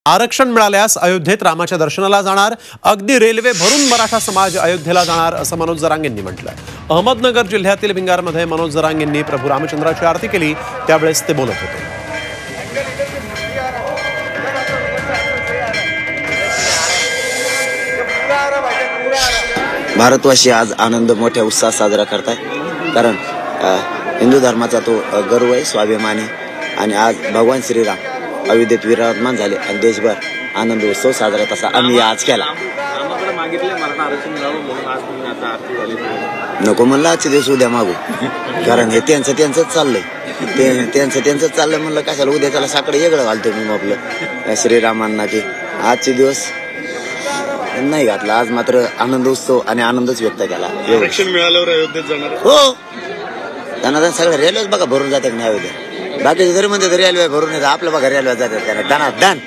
आरक्षण मिळाल्यास अयोध्येत रामाच्या दर्शनाला जाणार, अगदी रेल्वे भरून मराठा समाज अयोध्येला जाणार असं मनोज जरांगेंनी म्हटलं। अहमदनगर जिल्ह्यातील भिंगारमध्ये मनोज जरांगेंनी प्रभू रामचंद्राची आरती केली, त्यावेळेस ते बोलत होते। भारतवासी आज आनंद मोठ्या उत्साहात साजरा करताय, कारण हिंदू धर्माचा तो गर्व आहे, स्वाभिमान आहे। आणि आज भगवान श्रीराम अयोध्येत विराजमान झाले आणि देशभर आनंद उत्सव साजरा तसा आम्ही आज केला। नको म्हणलं आजचे दिवस उद्या मागू, कारण हे त्यांचं चाललंय, त्यांचं चाललंय म्हणलं कशाला उद्या त्याला साकडे वेगळं घालतो मी आपलं श्रीरामांना की आजचे दिवस नाही घातला। आज मात्र आनंद उत्सव आणि आनंदच व्यक्त केला। आरक्षण मिळाल्यावर अयोध्येत जाणार हो, त्यांना सगळ्या रेल्वेच बघा भरून जाते नाही अयोध्या, बाकीचे जरी म्हणते रेल्वे भरून येतात, आपल्या बघा रेल्वे जातात त्यांना दणादण।